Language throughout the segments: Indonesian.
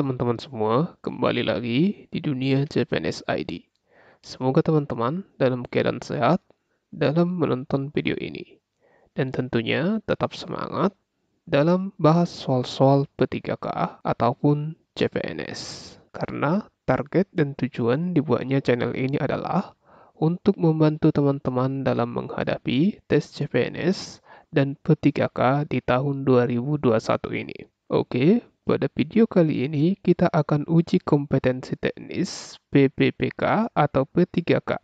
teman-teman semua, kembali lagi di dunia Japanese ID. Semoga teman-teman dalam keadaan sehat dalam menonton video ini. Dan tentunya tetap semangat dalam bahas soal-soal P3K ataupun CPNS. Karena target dan tujuan dibuatnya channel ini adalah untuk membantu teman-teman dalam menghadapi tes CPNS dan P3K di tahun 2021 ini. Oke, pada video kali ini kita akan uji kompetensi teknis PPPK atau P3K.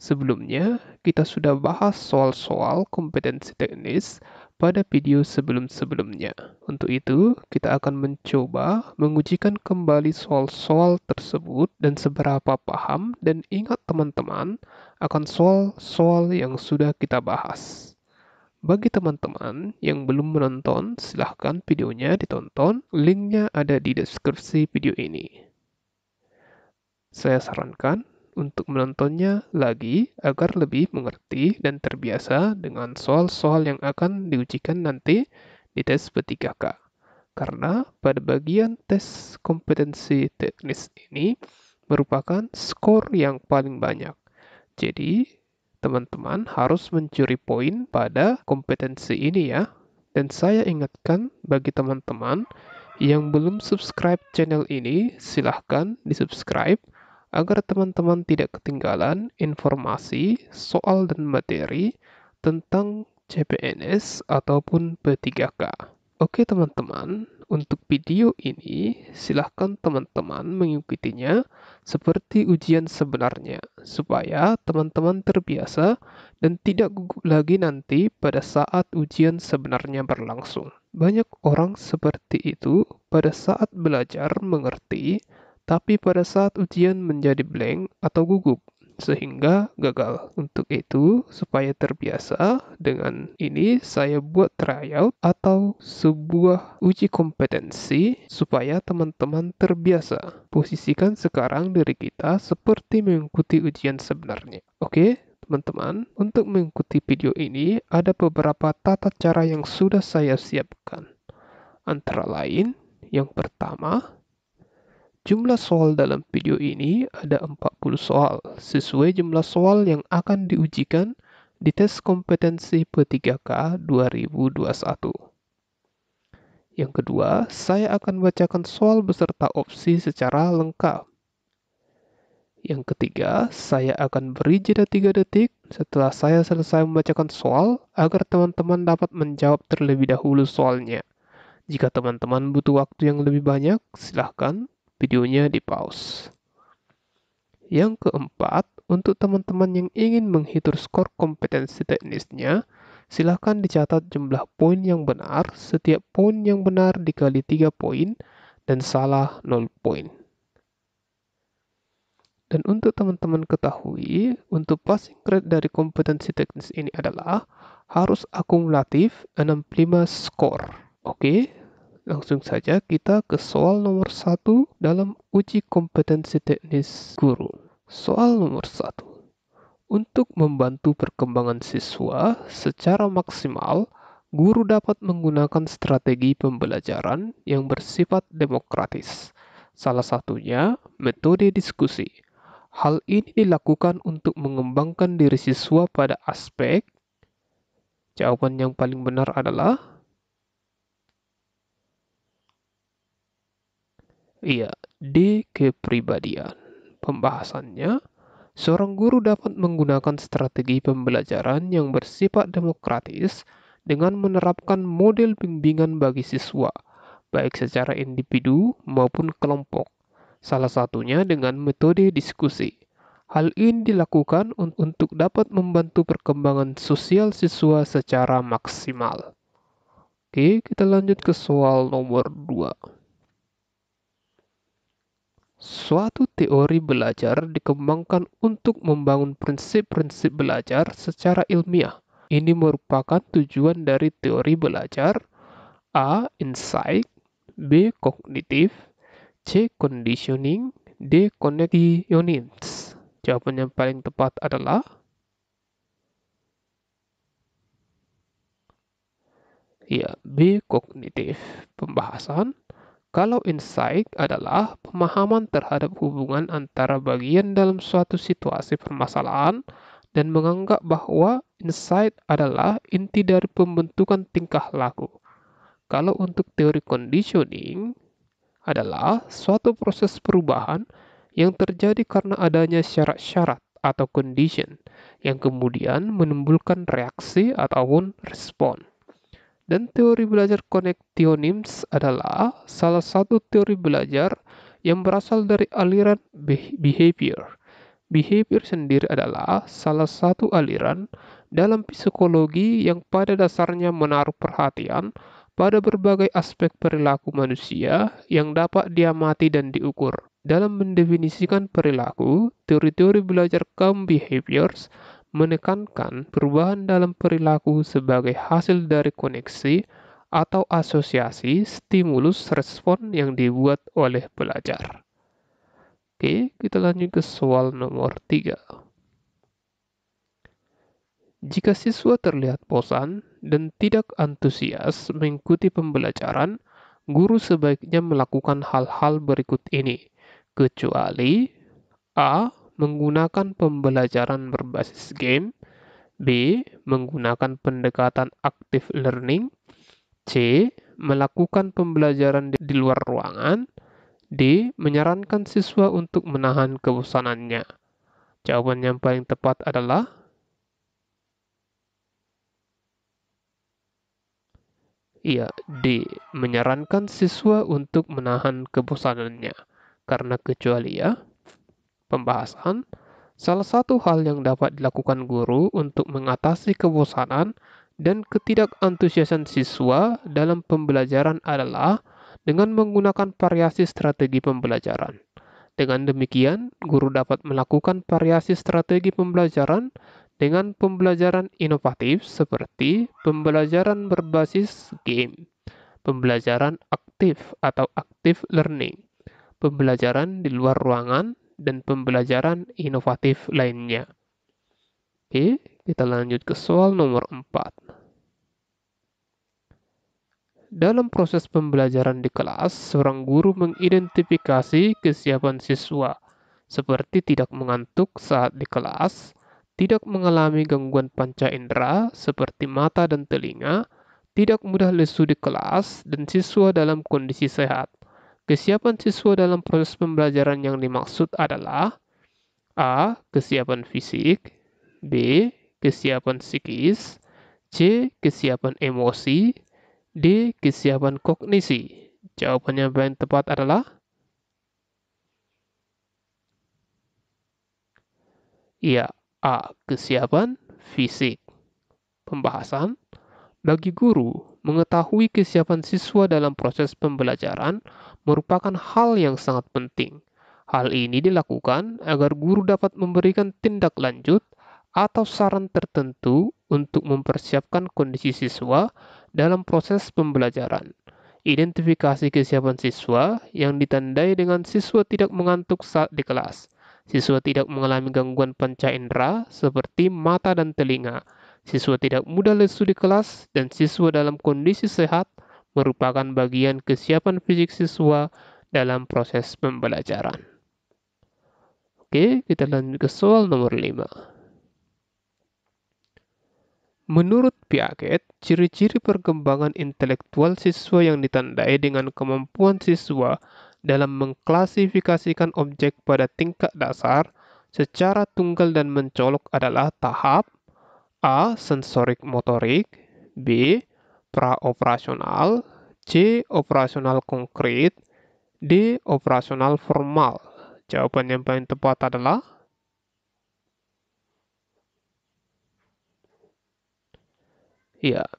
Sebelumnya, kita sudah bahas soal-soal kompetensi teknis pada video sebelum-sebelumnya. Untuk itu, kita akan mencoba mengujikan kembali soal-soal tersebut dan seberapa paham dan ingat teman-teman akan soal-soal yang sudah kita bahas. Bagi teman-teman yang belum menonton, silahkan videonya ditonton. Linknya ada di deskripsi video ini. Saya sarankan untuk menontonnya lagi agar lebih mengerti dan terbiasa dengan soal-soal yang akan diujikan nanti di tes P3K. Karena pada bagian tes kompetensi teknis ini merupakan skor yang paling banyak. Jadi, teman-teman harus mencuri poin pada kompetensi ini ya. Dan saya ingatkan bagi teman-teman yang belum subscribe channel ini, silahkan di-subscribe agar teman-teman tidak ketinggalan informasi, soal dan materi tentang CPNS ataupun P3K. Oke teman-teman, untuk video ini silahkan teman-teman mengikutinya seperti ujian sebenarnya, supaya teman-teman terbiasa dan tidak gugup lagi nanti pada saat ujian sebenarnya berlangsung. Banyak orang seperti itu pada saat belajar mengerti, tapi pada saat ujian menjadi blank atau gugup, sehingga gagal. Untuk itu, supaya terbiasa dengan ini, saya buat tryout atau sebuah uji kompetensi supaya teman-teman terbiasa. Posisikan sekarang diri kita seperti mengikuti ujian sebenarnya. Oke, teman-teman, untuk mengikuti video ini ada beberapa tata cara yang sudah saya siapkan. Antara lain, yang pertama, jumlah soal dalam video ini ada 40 soal, sesuai jumlah soal yang akan diujikan di tes kompetensi P3K 2021. Yang kedua, saya akan bacakan soal beserta opsi secara lengkap. Yang ketiga, saya akan beri jeda 3 detik setelah saya selesai membacakan soal agar teman-teman dapat menjawab terlebih dahulu soalnya. Jika teman-teman butuh waktu yang lebih banyak, silahkan videonya di pause. Yang keempat, untuk teman-teman yang ingin menghitung skor kompetensi teknisnya, silahkan dicatat jumlah poin yang benar. Setiap poin yang benar dikali 3 poin dan salah 0 poin. Dan untuk teman-teman ketahui, untuk passing grade dari kompetensi teknis ini adalah harus akumulatif 65 skor. Oke? Langsung saja kita ke soal nomor 1 dalam uji kompetensi teknis guru. Soal nomor 1. Untuk membantu perkembangan siswa secara maksimal, guru dapat menggunakan strategi pembelajaran yang bersifat demokratis. Salah satunya metode diskusi. Hal ini dilakukan untuk mengembangkan diri siswa pada aspek. Jawaban yang paling benar adalah iya, D. Kepribadian. Pembahasannya, seorang guru dapat menggunakan strategi pembelajaran yang bersifat demokratis dengan menerapkan model bimbingan bagi siswa, baik secara individu maupun kelompok. Salah satunya dengan metode diskusi. Hal ini dilakukan untuk dapat membantu perkembangan sosial siswa secara maksimal. Oke, kita lanjut ke soal nomor 2. Suatu teori belajar dikembangkan untuk membangun prinsip-prinsip belajar secara ilmiah. Ini merupakan tujuan dari teori belajar. A. Insight, B. Kognitif, C. Conditioning, D. Connections. Jawaban yang paling tepat adalah ya, B. Kognitif. Pembahasan. Kalau insight adalah pemahaman terhadap hubungan antara bagian dalam suatu situasi permasalahan dan menganggap bahwa insight adalah inti dari pembentukan tingkah laku. Kalau untuk teori conditioning adalah suatu proses perubahan yang terjadi karena adanya syarat-syarat atau condition yang kemudian menimbulkan reaksi ataupun respon. Dan teori belajar connectionims adalah salah satu teori belajar yang berasal dari aliran behavior. Behavior sendiri adalah salah satu aliran dalam psikologi yang pada dasarnya menaruh perhatian pada berbagai aspek perilaku manusia yang dapat diamati dan diukur. Dalam mendefinisikan perilaku, teori-teori belajar kaum behaviors menekankan perubahan dalam perilaku sebagai hasil dari koneksi atau asosiasi stimulus respon yang dibuat oleh pelajar. Oke, kita lanjut ke soal nomor 3. Jika siswa terlihat bosan dan tidak antusias mengikuti pembelajaran, guru sebaiknya melakukan hal-hal berikut ini, kecuali A. Menggunakan pembelajaran berbasis game, B. Menggunakan pendekatan active learning, C. Melakukan pembelajaran di luar ruangan, D. Menyarankan siswa untuk menahan kebosanannya. Jawaban yang paling tepat adalah D. Menyarankan siswa untuk menahan kebosanannya. Karena kecuali pembahasan, salah satu hal yang dapat dilakukan guru untuk mengatasi kebosanan dan ketidakantusiasan siswa dalam pembelajaran adalah dengan menggunakan variasi strategi pembelajaran. Dengan demikian, guru dapat melakukan variasi strategi pembelajaran dengan pembelajaran inovatif seperti pembelajaran berbasis game, pembelajaran aktif atau active learning, pembelajaran di luar ruangan, dan pembelajaran inovatif lainnya. Oke, kita lanjut ke soal nomor 4. Dalam proses pembelajaran di kelas, seorang guru mengidentifikasi kesiapan siswa, seperti tidak mengantuk saat di kelas, tidak mengalami gangguan panca indera seperti mata dan telinga, tidak mudah lesu di kelas, dan siswa dalam kondisi sehat. Kesiapan siswa dalam proses pembelajaran yang dimaksud adalah A. Kesiapan fisik, B. Kesiapan psikis, C. Kesiapan emosi, D. Kesiapan kognisi. Jawabannya yang paling tepat adalah A. Kesiapan fisik. Pembahasan. Bagi guru, mengetahui kesiapan siswa dalam proses pembelajaran merupakan hal yang sangat penting. Hal ini dilakukan agar guru dapat memberikan tindak lanjut atau saran tertentu untuk mempersiapkan kondisi siswa dalam proses pembelajaran. Identifikasi kesiapan siswa yang ditandai dengan siswa tidak mengantuk saat di kelas, siswa tidak mengalami gangguan panca indera seperti mata dan telinga, siswa tidak mudah lesu di kelas, dan siswa dalam kondisi sehat merupakan bagian kesiapan fisik siswa dalam proses pembelajaran. Oke, kita lanjut ke soal nomor 5. Menurut Piaget, ciri-ciri perkembangan intelektual siswa yang ditandai dengan kemampuan siswa dalam mengklasifikasikan objek pada tingkat dasar secara tunggal dan mencolok adalah tahap A. Sensorik motorik, B. Praoperasional, C. Operasional konkret, D. Operasional formal. Jawaban yang paling tepat adalah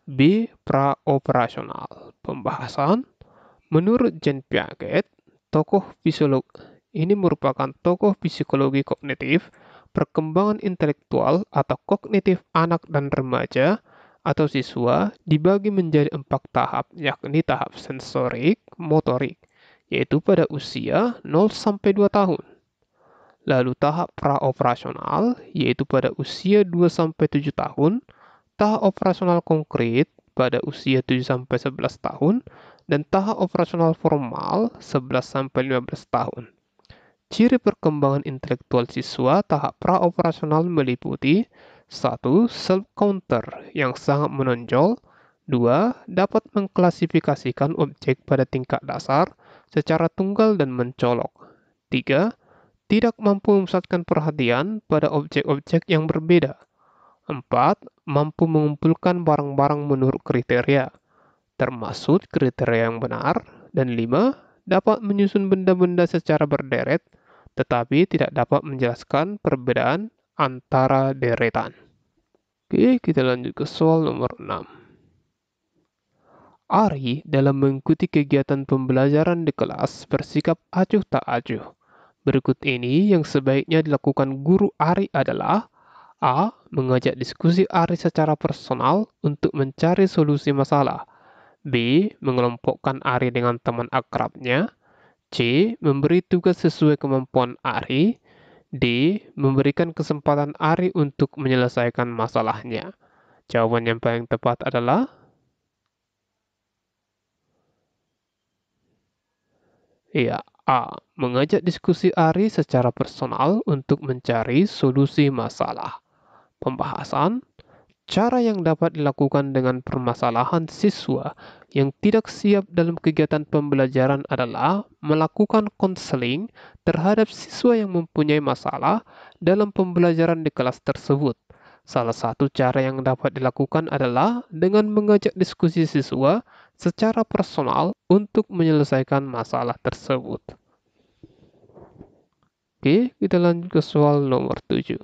B. Praoperasional. Pembahasan. Menurut Jean Piaget, tokoh psikolog ini merupakan tokoh psikologi kognitif perkembangan intelektual atau kognitif anak dan remaja atau siswa dibagi menjadi 4 tahap, yakni tahap sensorik, motorik, yaitu pada usia 0-2 tahun. Lalu tahap praoperasional, yaitu pada usia 2-7 tahun, tahap operasional konkret pada usia 7-11 tahun, dan tahap operasional formal 11-15 tahun. Ciri perkembangan intelektual siswa tahap pra-operasional meliputi 1. Self-counter yang sangat menonjol. 2. Dapat mengklasifikasikan objek pada tingkat dasar secara tunggal dan mencolok. 3. Tidak mampu memusatkan perhatian pada objek-objek yang berbeda. 4. Mampu mengumpulkan barang-barang menurut kriteria, termasuk kriteria yang benar. Dan 5. Dapat menyusun benda-benda secara berderet, tetapi tidak dapat menjelaskan perbedaan antara deretan. Oke, kita lanjut ke soal nomor 6. Ari dalam mengikuti kegiatan pembelajaran di kelas bersikap acuh tak acuh. Berikut ini yang sebaiknya dilakukan guru Ari adalah: A. Mengajak diskusi Ari secara personal untuk mencari solusi masalah. B. Mengelompokkan Ari dengan teman akrabnya. C. Memberi tugas sesuai kemampuan Ari. D. Memberikan kesempatan Ari untuk menyelesaikan masalahnya. Jawaban yang paling tepat adalah A. Mengajak diskusi Ari secara personal untuk mencari solusi masalah. Pembahasan cara yang dapat dilakukan dengan permasalahan siswa yang tidak siap dalam kegiatan pembelajaran adalah melakukan konseling terhadap siswa yang mempunyai masalah dalam pembelajaran di kelas tersebut. Salah satu cara yang dapat dilakukan adalah dengan mengajak diskusi siswa secara personal untuk menyelesaikan masalah tersebut. Oke, kita lanjut ke soal nomor 7.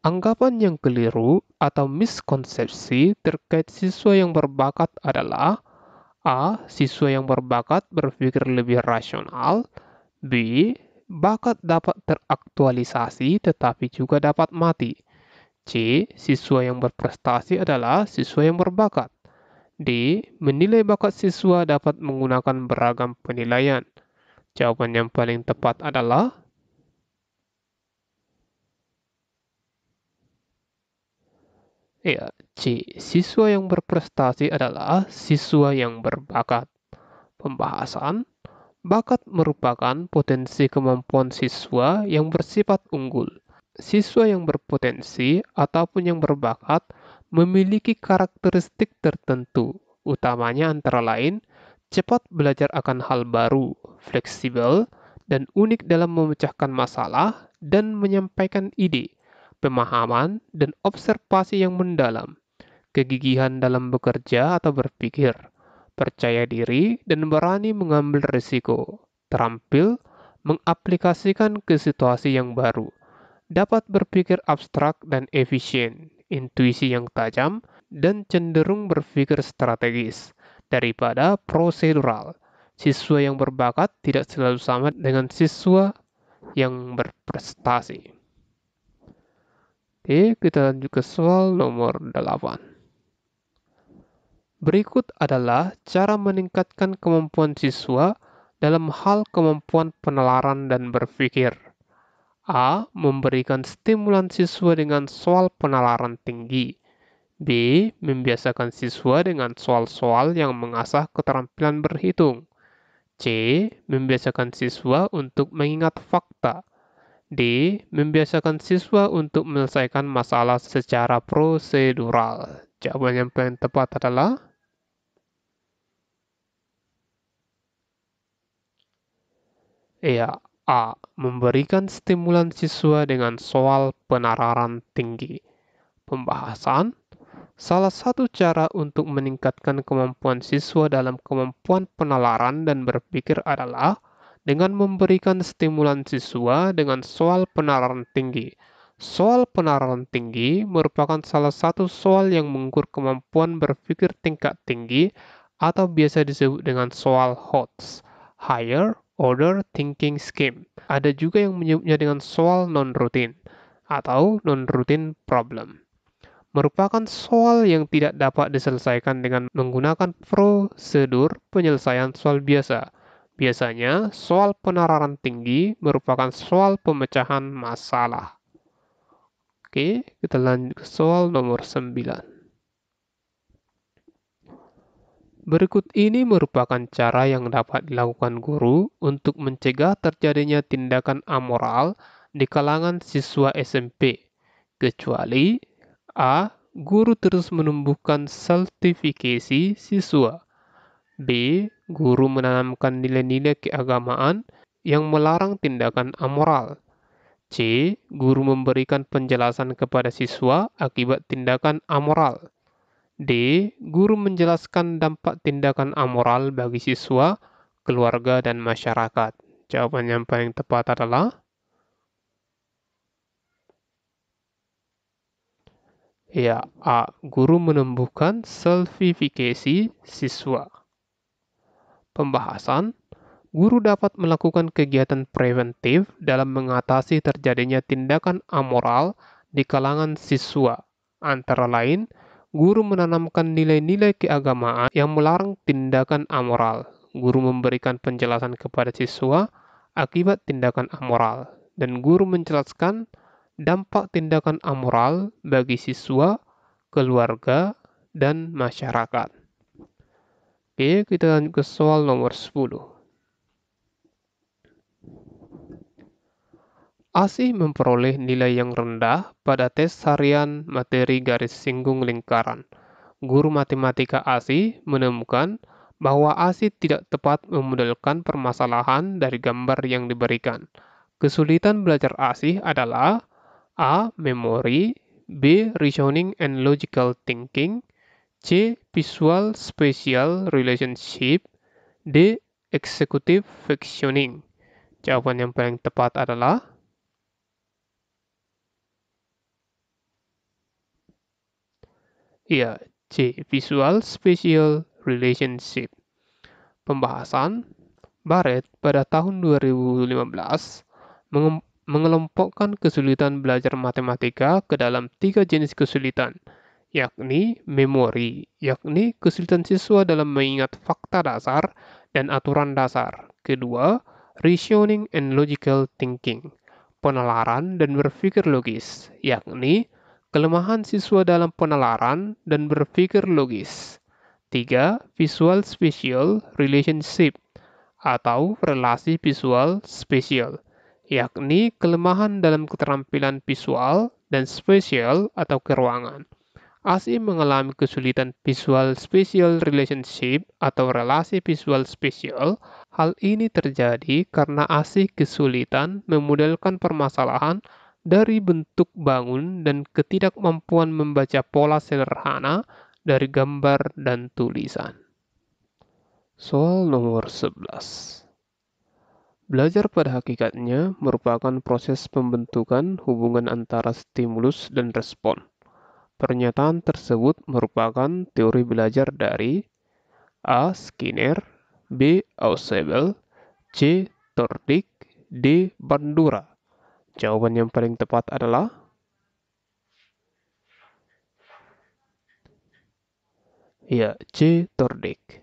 Anggapan yang keliru atau miskonsepsi terkait siswa yang berbakat adalah: A. Siswa yang berbakat berpikir lebih rasional. B. Bakat dapat teraktualisasi tetapi juga dapat mati. C. Siswa yang berprestasi adalah siswa yang berbakat. D. Menilai bakat siswa dapat menggunakan beragam penilaian. Jawaban yang paling tepat adalah C. Siswa yang berprestasi adalah siswa yang berbakat. Pembahasan bakat merupakan potensi kemampuan siswa yang bersifat unggul. Siswa yang berpotensi ataupun yang berbakat memiliki karakteristik tertentu, utamanya antara lain cepat belajar akan hal baru, fleksibel, dan unik dalam memecahkan masalah dan menyampaikan ide, pemahaman, dan observasi yang mendalam, kegigihan dalam bekerja atau berpikir, percaya diri, dan berani mengambil risiko, terampil mengaplikasikan ke situasi yang baru, dapat berpikir abstrak dan efisien, intuisi yang tajam, dan cenderung berpikir strategis daripada prosedural. Siswa yang berbakat tidak selalu sama dengan siswa yang berprestasi. Oke, kita lanjut ke soal nomor 8. Berikut adalah cara meningkatkan kemampuan siswa dalam hal kemampuan penalaran dan berpikir. A. Memberikan stimulan siswa dengan soal penalaran tinggi. B. Membiasakan siswa dengan soal-soal yang mengasah keterampilan berhitung. C. Membiasakan siswa untuk mengingat fakta. D. Membiasakan siswa untuk menyelesaikan masalah secara prosedural. Jawaban yang paling tepat adalah A. Memberikan stimulan siswa dengan soal penalaran tinggi. Pembahasan salah satu cara untuk meningkatkan kemampuan siswa dalam kemampuan penalaran dan berpikir adalah dengan memberikan stimulan siswa dengan soal penalaran tinggi. Soal penalaran tinggi merupakan salah satu soal yang mengukur kemampuan berpikir tingkat tinggi atau biasa disebut dengan soal HOTS, Higher Order Thinking Scheme. Ada juga yang menyebutnya dengan soal non-rutin atau non-rutin problem. Merupakan soal yang tidak dapat diselesaikan dengan menggunakan prosedur penyelesaian soal biasa. Biasanya, soal penalaran tinggi merupakan soal pemecahan masalah. Oke, kita lanjut ke soal nomor 9. Berikut ini merupakan cara yang dapat dilakukan guru untuk mencegah terjadinya tindakan amoral di kalangan siswa SMP, kecuali A. Guru terus menumbuhkan sertifikasi siswa. B. Guru menanamkan nilai-nilai keagamaan yang melarang tindakan amoral. C. Guru memberikan penjelasan kepada siswa akibat tindakan amoral. D. Guru menjelaskan dampak tindakan amoral bagi siswa, keluarga, dan masyarakat. Jawaban yang paling tepat adalah ya, A. Guru menumbuhkan sertifikasi siswa. Pembahasan, guru dapat melakukan kegiatan preventif dalam mengatasi terjadinya tindakan amoral di kalangan siswa. Antara lain, guru menanamkan nilai-nilai keagamaan yang melarang tindakan amoral. Guru memberikan penjelasan kepada siswa akibat tindakan amoral. Dan guru menjelaskan dampak tindakan amoral bagi siswa, keluarga, dan masyarakat. Oke, kita lanjut ke soal nomor 10. Asih memperoleh nilai yang rendah pada tes harian materi garis singgung lingkaran. Guru matematika Asih menemukan bahwa Asih tidak tepat memodelkan permasalahan dari gambar yang diberikan. Kesulitan belajar Asih adalah A. Memori, B. Reasoning and logical thinking, C. Visual spatial relationship, D. Executive functioning. Jawaban yang paling tepat adalah ya, C. Visual spatial relationship. Pembahasan, Barrett pada tahun 2015 mengelompokkan kesulitan belajar matematika ke dalam 3 jenis kesulitan, yakni memori, yakni kesulitan siswa dalam mengingat fakta dasar dan aturan dasar. Kedua, reasoning and logical thinking, penalaran dan berpikir logis, yakni kelemahan siswa dalam penalaran dan berpikir logis. 3. Visual spatial relationship atau relasi visual spasial, yakni kelemahan dalam keterampilan visual dan spasial atau keruangan. Asih mengalami kesulitan visual spatial relationship atau relasi visual spasial. Hal ini terjadi karena Asih kesulitan memodelkan permasalahan dari bentuk bangun dan ketidakmampuan membaca pola sederhana dari gambar dan tulisan. Soal nomor 11. Belajar pada hakikatnya merupakan proses pembentukan hubungan antara stimulus dan respon. Pernyataan tersebut merupakan teori belajar dari A. Skinner, B. Ausubel, C. Thorndike, D. Bandura. Jawaban yang paling tepat adalah ya, C. Thorndike.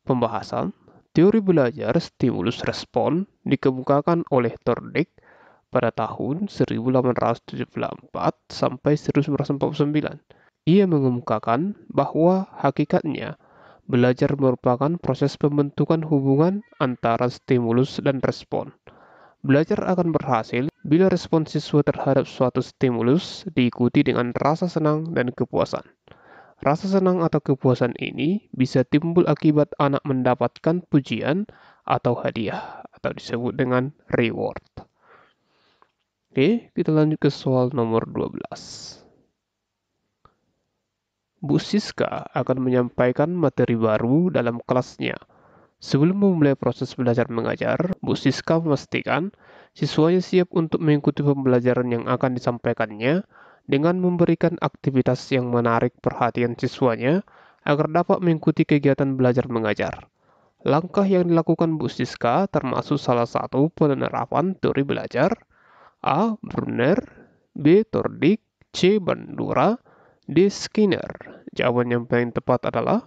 Pembahasan, teori belajar stimulus respon dikemukakan oleh Thorndike pada tahun 1874 sampai 1949. Ia mengemukakan bahwa hakikatnya belajar merupakan proses pembentukan hubungan antara stimulus dan respon. Belajar akan berhasil bila respon siswa terhadap suatu stimulus diikuti dengan rasa senang dan kepuasan. Rasa senang atau kepuasan ini bisa timbul akibat anak mendapatkan pujian atau hadiah atau disebut dengan reward. Oke, kita lanjut ke soal nomor 12. Bu Siska akan menyampaikan materi baru dalam kelasnya. Sebelum memulai proses belajar mengajar, Bu Siska memastikan siswanya siap untuk mengikuti pembelajaran yang akan disampaikannya dengan memberikan aktivitas yang menarik perhatian siswanya agar dapat mengikuti kegiatan belajar mengajar. Langkah yang dilakukan Bu Siska termasuk salah satu penerapan teori belajar A. Brunner, B. Thorndike, C. Bandura, D. Skinner. Jawaban yang paling tepat adalah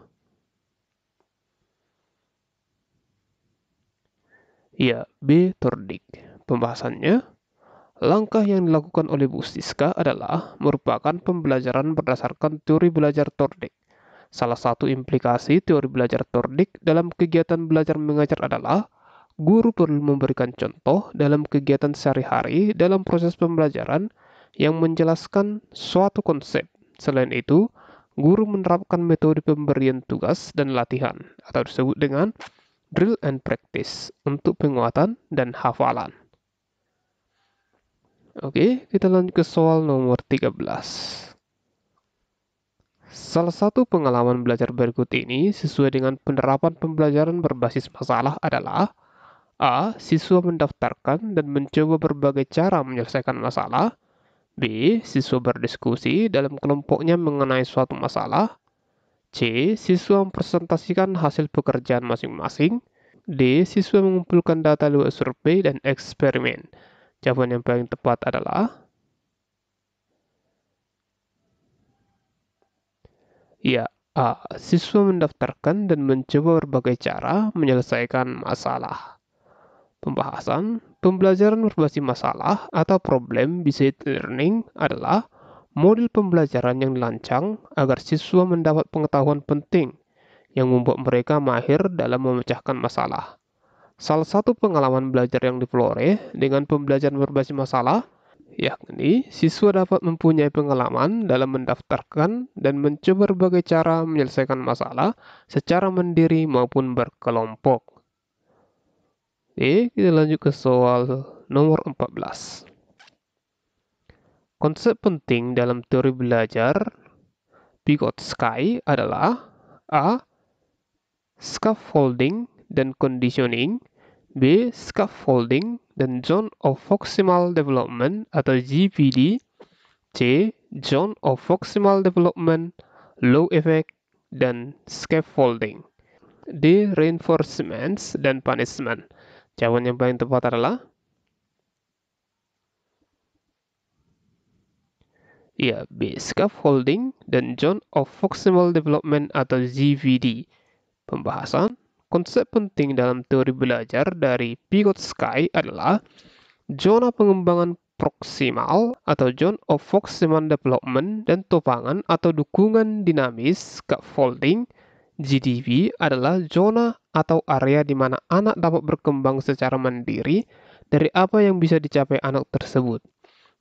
ya, B. Thorndike. Pembahasannya, langkah yang dilakukan oleh Bu Siska adalah merupakan pembelajaran berdasarkan teori belajar Thorndike. Salah satu implikasi teori belajar Thorndike dalam kegiatan belajar mengajar adalah guru perlu memberikan contoh dalam kegiatan sehari-hari dalam proses pembelajaran yang menjelaskan suatu konsep. Selain itu, guru menerapkan metode pemberian tugas dan latihan atau disebut dengan drill and practice untuk penguatan dan hafalan. Oke, kita lanjut ke soal nomor 13. Salah satu pengalaman belajar berikut ini sesuai dengan penerapan pembelajaran berbasis masalah adalah A. Siswa mendaftarkan dan mencoba berbagai cara menyelesaikan masalah. B. Siswa berdiskusi dalam kelompoknya mengenai suatu masalah. C. Siswa mempresentasikan hasil pekerjaan masing-masing. D. Siswa mengumpulkan data lewat survei dan eksperimen. Jawaban yang paling tepat adalah ya, A. Siswa mendaftarkan dan mencoba berbagai cara menyelesaikan masalah. Pembahasan, pembelajaran berbasis masalah atau problem-based learning adalah model pembelajaran yang dirancang agar siswa mendapat pengetahuan penting yang membuat mereka mahir dalam memecahkan masalah. Salah satu pengalaman belajar yang diperoleh dengan pembelajaran berbasis masalah yakni siswa dapat mempunyai pengalaman dalam mendaftarkan dan mencoba berbagai cara menyelesaikan masalah secara mandiri maupun berkelompok. Oke, kita lanjut ke soal nomor 14. Konsep penting dalam teori belajar Vygotsky adalah A. Scaffolding dan conditioning, B. Scaffolding dan Zone of Proximal Development atau ZPD, C. Zone of Proximal Development, Low Effect, dan Scaffolding, D. Reinforcements dan Punishment. Jawaban yang paling tepat adalah ya, B. Scaffolding dan Zone of Proximal Development atau ZVD. Pembahasan, konsep penting dalam teori belajar dari Vygotsky adalah zona pengembangan proksimal atau zone of proximal development dan topangan atau dukungan dinamis scaffolding GDP adalah zona atau area di mana anak dapat berkembang secara mandiri dari apa yang bisa dicapai anak tersebut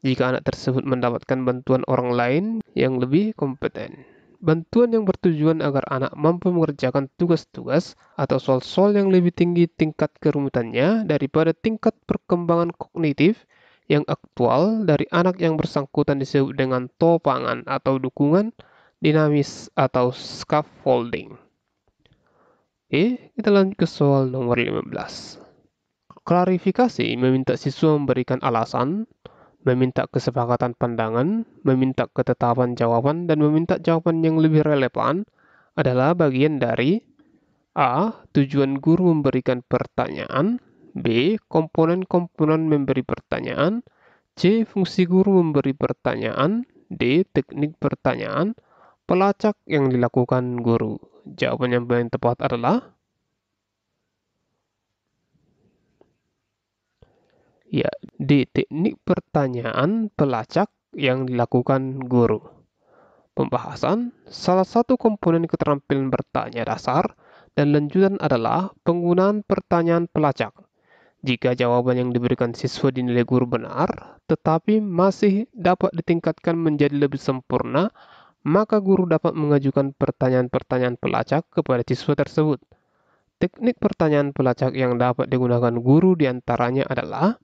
jika anak tersebut mendapatkan bantuan orang lain yang lebih kompeten. Bantuan yang bertujuan agar anak mampu mengerjakan tugas-tugas atau soal-soal yang lebih tinggi tingkat kerumitannya daripada tingkat perkembangan kognitif yang aktual dari anak yang bersangkutan disebut dengan topangan atau dukungan dinamis atau scaffolding. Oke, kita lanjut ke soal nomor 15. Klarifikasi meminta siswa memberikan alasan, meminta kesepakatan pandangan, meminta ketetapan jawaban, dan meminta jawaban yang lebih relevan adalah bagian dari A. Tujuan guru memberikan pertanyaan, B. Komponen-komponen memberi pertanyaan, C. Fungsi guru memberi pertanyaan, D. Teknik pertanyaan, pelacak yang dilakukan guru. Jawaban yang paling tepat adalah ya, D. Teknik pertanyaan pelacak yang dilakukan guru. Pembahasan, salah satu komponen keterampilan bertanya dasar dan lanjutan adalah penggunaan pertanyaan pelacak. Jika jawaban yang diberikan siswa dinilai guru benar, tetapi masih dapat ditingkatkan menjadi lebih sempurna, maka guru dapat mengajukan pertanyaan-pertanyaan pelacak kepada siswa tersebut. Teknik pertanyaan pelacak yang dapat digunakan guru diantaranya adalah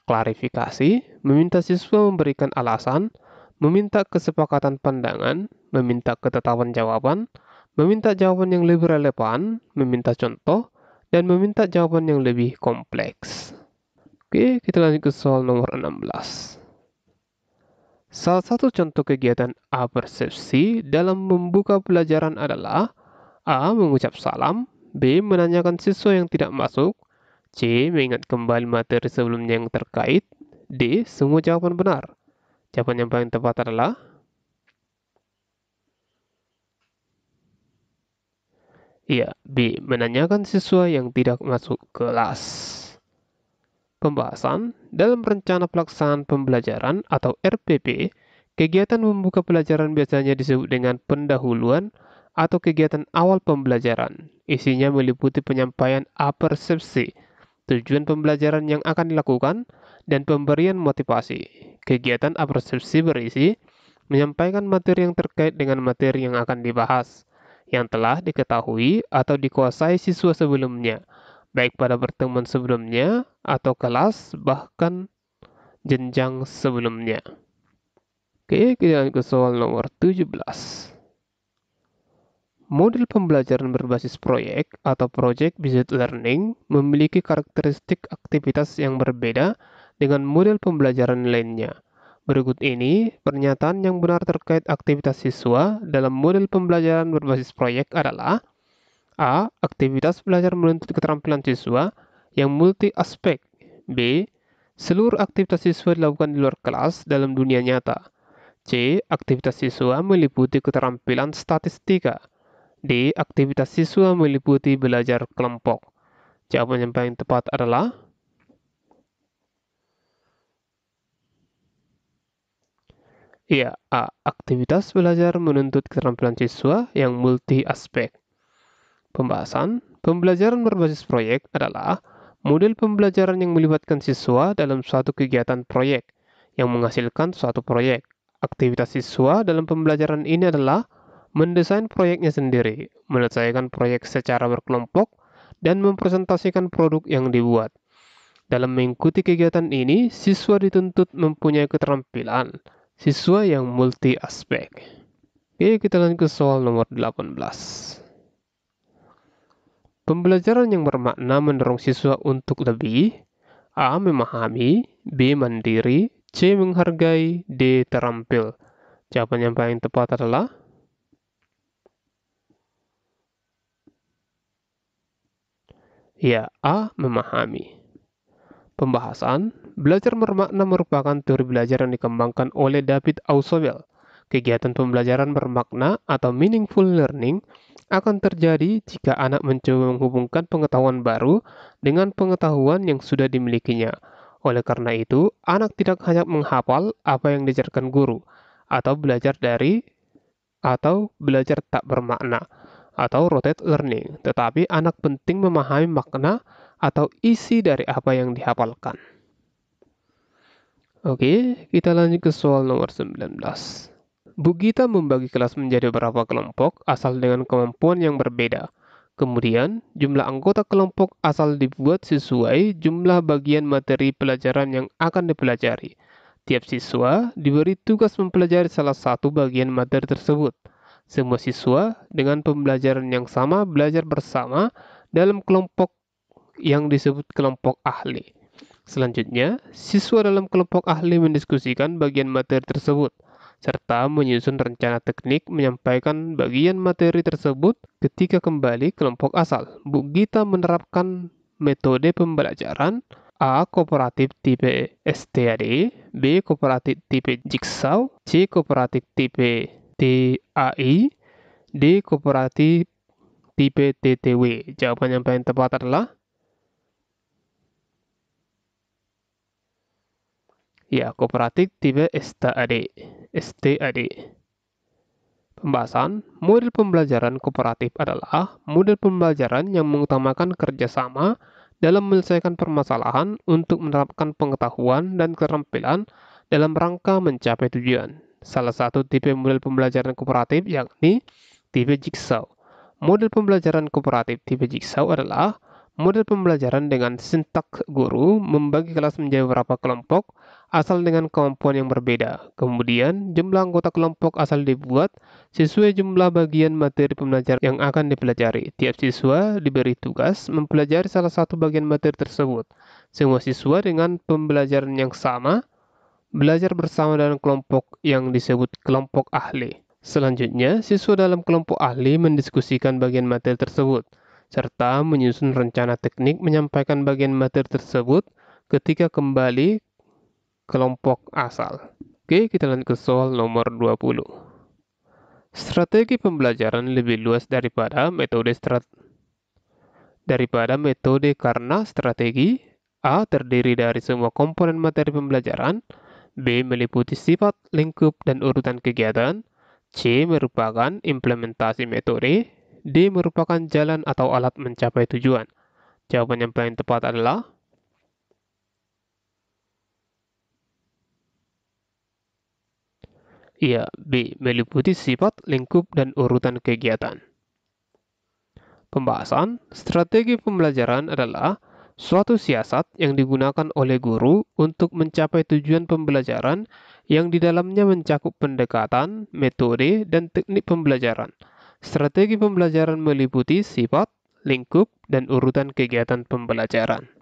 klarifikasi, meminta siswa memberikan alasan, meminta kesepakatan pandangan, meminta ketetapan jawaban, meminta jawaban yang lebih relevan, meminta contoh, dan meminta jawaban yang lebih kompleks. Oke, kita lanjut ke soal nomor 16. Salah satu contoh kegiatan apersepsi dalam membuka pelajaran adalah A. Mengucap salam, B. Menanyakan siswa yang tidak masuk, C. Mengingat kembali materi sebelumnya yang terkait, D. Semua jawaban benar. Jawaban yang paling tepat adalah ya, B. Menanyakan siswa yang tidak masuk kelas. Pembahasan, dalam rencana pelaksanaan pembelajaran atau RPP, kegiatan membuka pelajaran biasanya disebut dengan pendahuluan atau kegiatan awal pembelajaran. Isinya meliputi penyampaian apersepsi, tujuan pembelajaran yang akan dilakukan, dan pemberian motivasi. Kegiatan apersepsi berisi menyampaikan materi yang terkait dengan materi yang akan dibahas, yang telah diketahui atau dikuasai siswa sebelumnya, baik pada pertemuan sebelumnya atau kelas, bahkan jenjang sebelumnya. Oke, kita lanjut ke soal nomor 17. Model pembelajaran berbasis proyek atau project-based learning memiliki karakteristik aktivitas yang berbeda dengan model pembelajaran lainnya. Berikut ini pernyataan yang benar terkait aktivitas siswa dalam model pembelajaran berbasis proyek adalah: A. Aktivitas belajar menuntut keterampilan siswa yang multi aspek. B. Seluruh aktivitas siswa dilakukan di luar kelas dalam dunia nyata. C. Aktivitas siswa meliputi keterampilan statistika. D. Aktivitas siswa meliputi belajar kelompok. Jawaban yang paling tepat adalah iya, A. Aktivitas belajar menuntut keterampilan siswa yang multi aspek. Pembahasan pembelajaran berbasis proyek adalah model pembelajaran yang melibatkan siswa dalam suatu kegiatan proyek yang menghasilkan suatu proyek. Aktivitas siswa dalam pembelajaran ini adalah mendesain proyeknya sendiri, menyelesaikan proyek secara berkelompok, dan mempresentasikan produk yang dibuat. Dalam mengikuti kegiatan ini, siswa dituntut mempunyai keterampilan siswa yang multi aspek. Oke, kita lanjut ke soal nomor 18. Pembelajaran yang bermakna mendorong siswa untuk lebih: A. Memahami, B. Mandiri, C. Menghargai, D. Terampil. Jawaban yang paling tepat adalah ya, A. Memahami. Pembahasan belajar bermakna merupakan teori belajar yang dikembangkan oleh David Ausubel. Kegiatan pembelajaran bermakna atau meaningful learning akan terjadi jika anak mencoba menghubungkan pengetahuan baru dengan pengetahuan yang sudah dimilikinya. Oleh karena itu, anak tidak hanya menghafal apa yang diajarkan guru, atau belajar tak bermakna, atau rote learning, tetapi anak penting memahami makna atau isi dari apa yang dihafalkan. Oke, kita lanjut ke soal nomor 19. Bu Gita membagi kelas menjadi beberapa kelompok asal dengan kemampuan yang berbeda. Kemudian, jumlah anggota kelompok asal dibuat sesuai jumlah bagian materi pelajaran yang akan dipelajari. Tiap siswa diberi tugas mempelajari salah satu bagian materi tersebut. Semua siswa dengan pembelajaran yang sama belajar bersama dalam kelompok yang disebut kelompok ahli. Selanjutnya, siswa dalam kelompok ahli mendiskusikan bagian materi tersebut, serta menyusun rencana teknik menyampaikan bagian materi tersebut ketika kembali kelompok asal. Bu Gita menerapkan metode pembelajaran: A. Kooperatif tipe STAD, B. Kooperatif tipe Jigsaw, C. Kooperatif tipe TAI, D. Kooperatif tipe TTW. Jawaban yang paling tepat adalah ya, kooperatif tipe STAD. Pembahasan model pembelajaran kooperatif adalah model pembelajaran yang mengutamakan kerjasama dalam menyelesaikan permasalahan untuk menerapkan pengetahuan dan keterampilan dalam rangka mencapai tujuan. Salah satu tipe model pembelajaran kooperatif yakni tipe Jigsaw. Model pembelajaran kooperatif tipe Jigsaw adalah model pembelajaran dengan sintak guru membagi kelas menjadi beberapa kelompok asal dengan kemampuan yang berbeda. Kemudian, jumlah anggota kelompok asal dibuat sesuai jumlah bagian materi pembelajaran yang akan dipelajari. Tiap siswa diberi tugas mempelajari salah satu bagian materi tersebut. Semua siswa dengan pembelajaran yang sama belajar bersama dalam kelompok yang disebut kelompok ahli. Selanjutnya, siswa dalam kelompok ahli mendiskusikan bagian materi tersebut, serta menyusun rencana teknik menyampaikan bagian materi tersebut ketika kembali kelompok asal. Oke, kita lanjut ke soal nomor 20. Strategi pembelajaran lebih luas daripada metode karena strategi A. Terdiri dari semua komponen materi pembelajaran, B. Meliputi sifat, lingkup, dan urutan kegiatan, C merupakan implementasi metode, D merupakan jalan atau alat mencapai tujuan. Jawaban yang paling tepat adalah iya, B meliputi sifat, lingkup, dan urutan kegiatan. Pembahasan, strategi pembelajaran adalah suatu siasat yang digunakan oleh guru untuk mencapai tujuan pembelajaran yang di dalamnya mencakup pendekatan, metode, dan teknik pembelajaran. Strategi pembelajaran meliputi sifat, lingkup, dan urutan kegiatan pembelajaran.